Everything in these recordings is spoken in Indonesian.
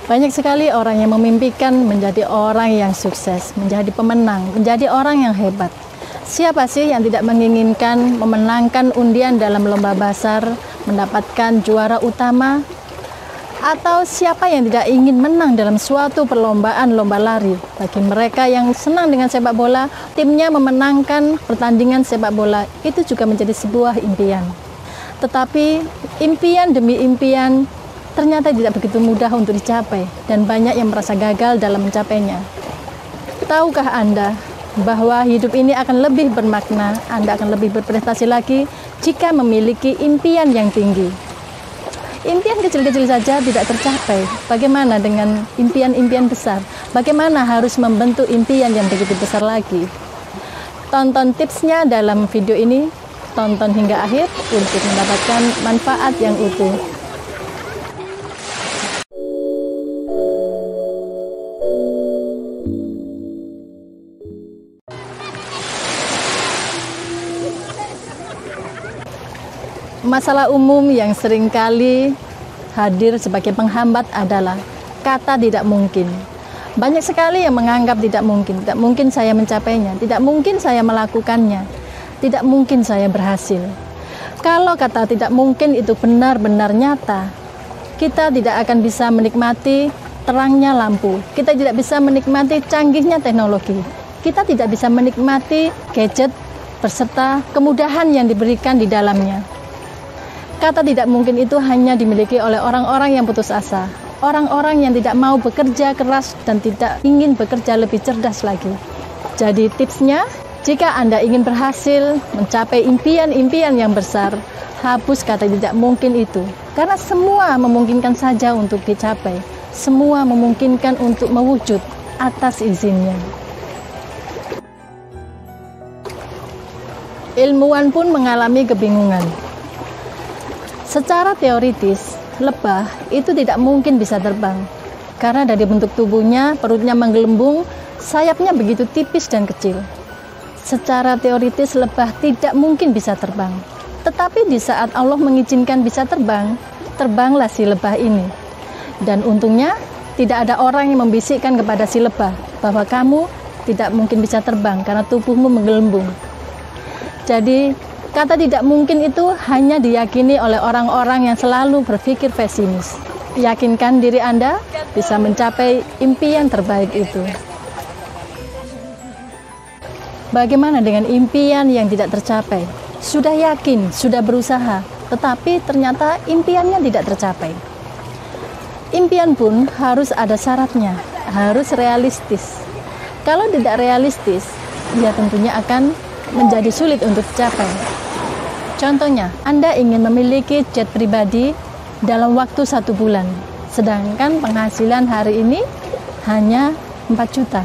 Banyak sekali orang yang memimpikan menjadi orang yang sukses, menjadi pemenang, menjadi orang yang hebat. Siapa sih yang tidak menginginkan memenangkan undian dalam lomba basar, mendapatkan juara utama? Atau siapa yang tidak ingin menang dalam suatu perlombaan lomba lari? Bagi mereka yang senang dengan sepak bola, timnya memenangkan pertandingan sepak bola, itu juga menjadi sebuah impian. Tetapi impian demi impian ternyata tidak begitu mudah untuk dicapai, dan banyak yang merasa gagal dalam mencapainya. Tahukah Anda bahwa hidup ini akan lebih bermakna, Anda akan lebih berprestasi lagi jika memiliki impian yang tinggi. Impian kecil-kecil saja tidak tercapai, bagaimana dengan impian-impian besar? Bagaimana harus membentuk impian yang begitu besar lagi? Tonton tipsnya dalam video ini, tonton hingga akhir untuk mendapatkan manfaat yang utuh. Masalah umum yang seringkali hadir sebagai penghambat adalah kata tidak mungkin. Banyak sekali yang menganggap tidak mungkin saya mencapainya, tidak mungkin saya melakukannya, tidak mungkin saya berhasil. Kalau kata tidak mungkin itu benar-benar nyata, kita tidak akan bisa menikmati terangnya lampu, kita tidak bisa menikmati canggihnya teknologi, kita tidak bisa menikmati gadget beserta kemudahan yang diberikan di dalamnya. Kata tidak mungkin itu hanya dimiliki oleh orang-orang yang putus asa, orang-orang yang tidak mau bekerja keras dan tidak ingin bekerja lebih cerdas lagi. Jadi tipsnya, jika Anda ingin berhasil mencapai impian-impian yang besar, hapus kata tidak mungkin itu. Karena semua memungkinkan saja untuk dicapai, semua memungkinkan untuk mewujud atas izinnya. Ilmuwan pun mengalami kebingungan. Secara teoritis, lebah itu tidak mungkin bisa terbang karena dari bentuk tubuhnya, perutnya menggelembung, sayapnya begitu tipis dan kecil. Secara teoritis lebah tidak mungkin bisa terbang. Tetapi di saat Allah mengizinkan bisa terbang, terbanglah si lebah ini. Dan untungnya tidak ada orang yang membisikkan kepada si lebah bahwa kamu tidak mungkin bisa terbang karena tubuhmu menggelembung. Jadi kata tidak mungkin itu hanya diyakini oleh orang-orang yang selalu berpikir pesimis. Yakinkan diri Anda bisa mencapai impian terbaik itu. Bagaimana dengan impian yang tidak tercapai? Sudah yakin, sudah berusaha, tetapi ternyata impiannya tidak tercapai. Impian pun harus ada syaratnya, harus realistis. Kalau tidak realistis, ya tentunya akan menjadi sulit untuk dicapai. Contohnya, Anda ingin memiliki jet pribadi dalam waktu 1 bulan, sedangkan penghasilan hari ini hanya 4 juta.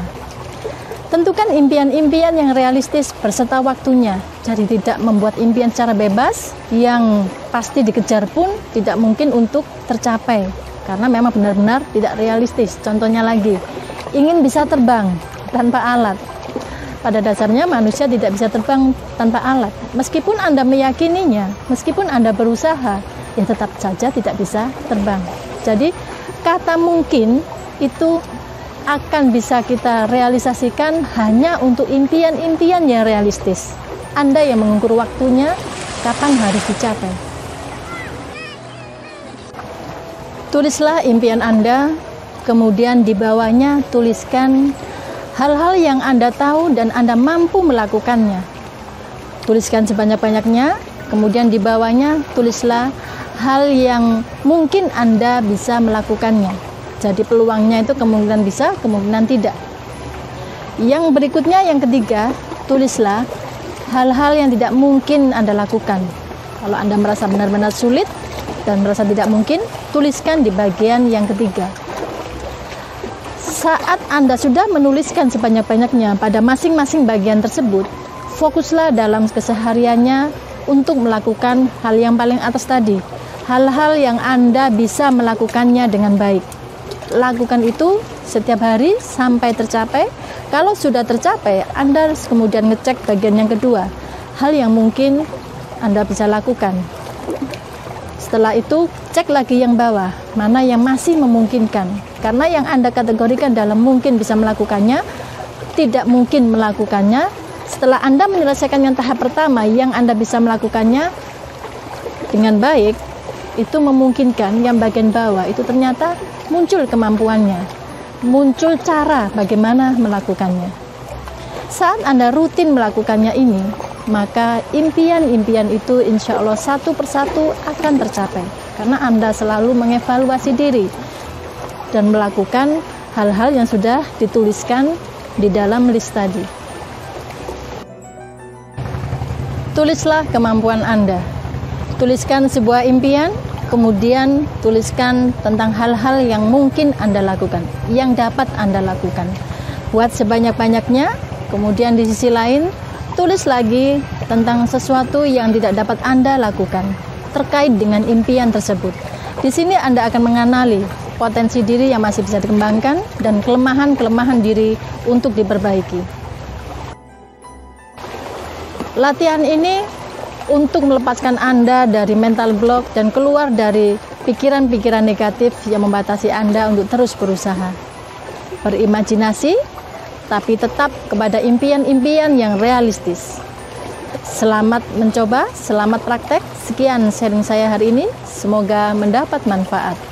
Tentukan impian-impian yang realistis berserta waktunya, jadi tidak membuat impian secara bebas yang pasti dikejar pun tidak mungkin untuk tercapai, karena memang benar-benar tidak realistis. Contohnya lagi, ingin bisa terbang tanpa alat. Pada dasarnya manusia tidak bisa terbang tanpa alat. Meskipun Anda meyakininya, meskipun Anda berusaha, ya tetap saja tidak bisa terbang. Jadi kata mungkin itu akan bisa kita realisasikan hanya untuk impian-impian yang realistis. Anda yang mengukur waktunya, kapan harus dicapai. Tulislah impian Anda, kemudian di bawahnya tuliskan hal-hal yang Anda tahu dan Anda mampu melakukannya. Tuliskan sebanyak-banyaknya, kemudian di bawahnya tulislah hal yang mungkin Anda bisa melakukannya. Jadi peluangnya itu kemungkinan bisa, kemungkinan tidak. Yang berikutnya, yang ketiga, tulislah hal-hal yang tidak mungkin Anda lakukan. Kalau Anda merasa benar-benar sulit dan merasa tidak mungkin, tuliskan di bagian yang ketiga. Saat Anda sudah menuliskan sebanyak-banyaknya pada masing-masing bagian tersebut, fokuslah dalam kesehariannya untuk melakukan hal yang paling atas tadi. Hal-hal yang Anda bisa melakukannya dengan baik. Lakukan itu setiap hari sampai tercapai. Kalau sudah tercapai, Anda kemudian ngecek bagian yang kedua. Hal yang mungkin Anda bisa lakukan. Setelah itu, cek lagi yang bawah, mana yang masih memungkinkan. Karena yang Anda kategorikan dalam mungkin bisa melakukannya, tidak mungkin melakukannya. Setelah Anda menyelesaikan yang tahap pertama, yang Anda bisa melakukannya dengan baik, itu memungkinkan yang bagian bawah, itu ternyata muncul kemampuannya, muncul cara bagaimana melakukannya. Saat Anda rutin melakukannya ini, maka impian-impian itu insya Allah satu persatu akan tercapai. Karena Anda selalu mengevaluasi diri dan melakukan hal-hal yang sudah dituliskan di dalam list tadi. Tulislah kemampuan Anda. Tuliskan sebuah impian, kemudian tuliskan tentang hal-hal yang mungkin Anda lakukan, yang dapat Anda lakukan. Buat sebanyak-banyaknya, kemudian di sisi lain, tulis lagi tentang sesuatu yang tidak dapat Anda lakukan terkait dengan impian tersebut. Di sini Anda akan mengenali potensi diri yang masih bisa dikembangkan dan kelemahan-kelemahan diri untuk diperbaiki. Latihan ini untuk melepaskan Anda dari mental block dan keluar dari pikiran-pikiran negatif yang membatasi Anda untuk terus berusaha. Berimajinasi, tapi tetap kepada impian-impian yang realistis. Selamat mencoba, selamat praktek. Sekian sharing saya hari ini, semoga mendapat manfaat.